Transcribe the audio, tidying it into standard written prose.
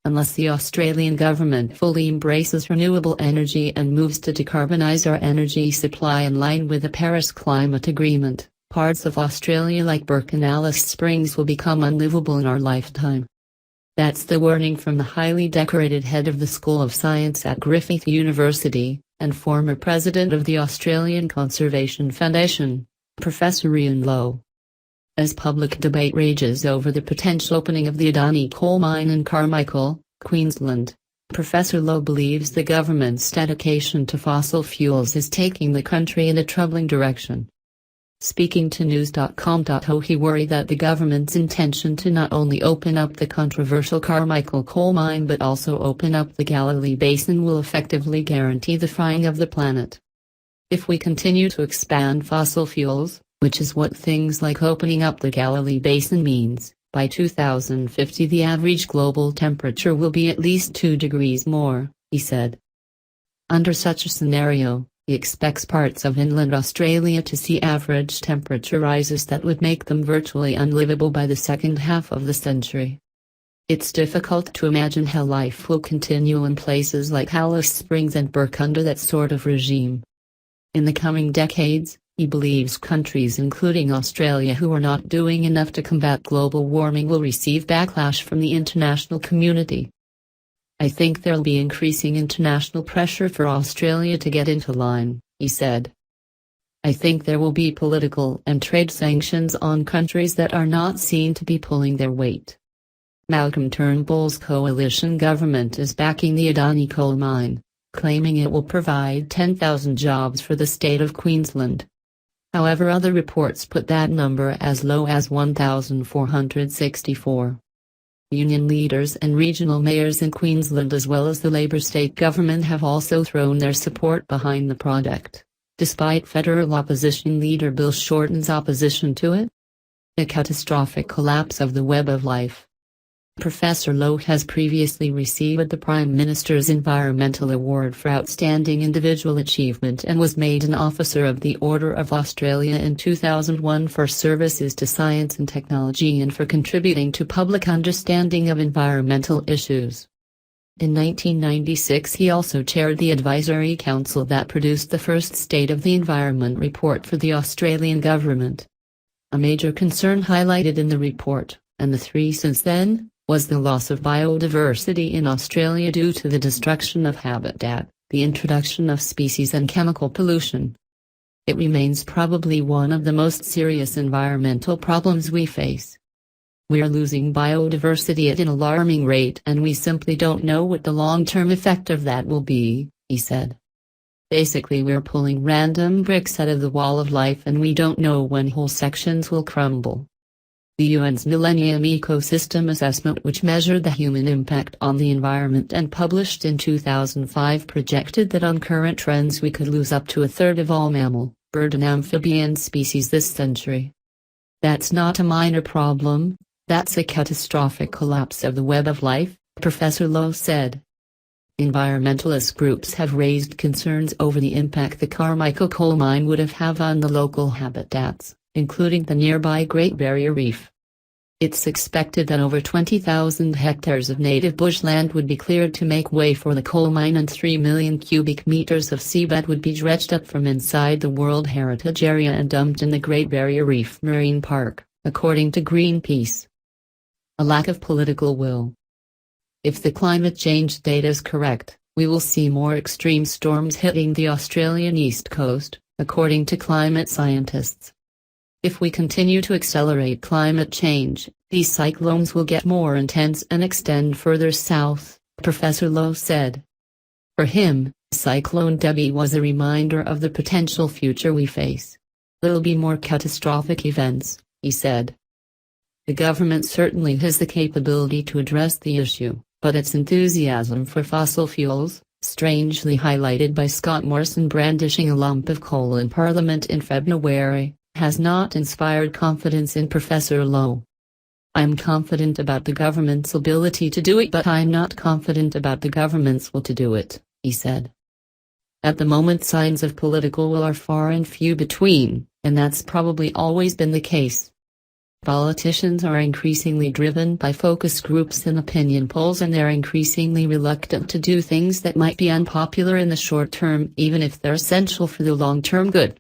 unless the Australian government fully embraces renewable energy and moves to decarbonise our energy supply in line with the Paris Climate Agreement, parts of Australia like Burke and Alice Springs will become unlivable in our lifetime. That's the warning from the highly decorated head of the School of Science at Griffith University, and former president of the Australian Conservation Foundation, Professor Ian Lowe. As public debate rages over the potential opening of the Adani coal mine in Carmichael, Queensland, Professor Lowe believes the government's dedication to fossil fuels is taking the country in a troubling direction. Speaking to news.com.au, he worried that the government's intention to not only open up the controversial Carmichael coal mine but also open up the Galilee Basin will effectively guarantee the frying of the planet. If we continue to expand fossil fuels, which is what things like opening up the Galilee Basin means, by 2050 the average global temperature will be at least 2 degrees more, he said. Under such a scenario, he expects parts of inland Australia to see average temperature rises that would make them virtually unlivable by the second half of the century. It's difficult to imagine how life will continue in places like Alice Springs and Burke under that sort of regime. In the coming decades, he believes countries including Australia who are not doing enough to combat global warming will receive backlash from the international community. I think there'll be increasing international pressure for Australia to get into line, he said. I think there will be political and trade sanctions on countries that are not seen to be pulling their weight. Malcolm Turnbull's coalition government is backing the Adani coal mine, claiming it will provide 10,000 jobs for the state of Queensland. However, other reports put that number as low as 1,464. Union leaders and regional mayors in Queensland as well as the Labor state government have also thrown their support behind the project, despite federal opposition leader Bill Shorten's opposition to it. A catastrophic collapse of the web of life. Professor Lowe has previously received the Prime Minister's Environmental Award for Outstanding Individual Achievement and was made an Officer of the Order of Australia in 2001 for services to science and technology and for contributing to public understanding of environmental issues. In 1996 he also chaired the advisory council that produced the first State of the Environment report for the Australian government. A major concern highlighted in the report, and the three since then, was the loss of biodiversity in Australia due to the destruction of habitat, the introduction of species and chemical pollution. It remains probably one of the most serious environmental problems we face. We are losing biodiversity at an alarming rate and we simply don't know what the long-term effect of that will be, he said. Basically we're pulling random bricks out of the wall of life and we don't know when whole sections will crumble. The UN's Millennium Ecosystem Assessment, which measured the human impact on the environment and published in 2005, projected that on current trends we could lose up to a third of all mammal, bird and amphibian species this century. That's not a minor problem, that's a catastrophic collapse of the web of life, Professor Lowe said. Environmentalist groups have raised concerns over the impact the Carmichael coal mine would have on the local habitats, including the nearby Great Barrier Reef. It's expected that over 20,000 hectares of native bushland would be cleared to make way for the coal mine and 3 million cubic meters of seabed would be dredged up from inside the World Heritage Area and dumped in the Great Barrier Reef Marine Park, according to Greenpeace. A lack of political will. If the climate change data is correct, we will see more extreme storms hitting the Australian east coast, according to climate scientists. If we continue to accelerate climate change, these cyclones will get more intense and extend further south, Professor Lowe said. For him, Cyclone Debbie was a reminder of the potential future we face. There'll be more catastrophic events, he said. The government certainly has the capability to address the issue, but its enthusiasm for fossil fuels, strangely highlighted by Scott Morrison brandishing a lump of coal in Parliament in February, has not inspired confidence in Professor Lowe. I'm confident about the government's ability to do it, but I'm not confident about the government's will to do it, he said. At the moment signs of political will are far and few between, and that's probably always been the case. Politicians are increasingly driven by focus groups and opinion polls, and they're increasingly reluctant to do things that might be unpopular in the short term, even if they're essential for the long-term good.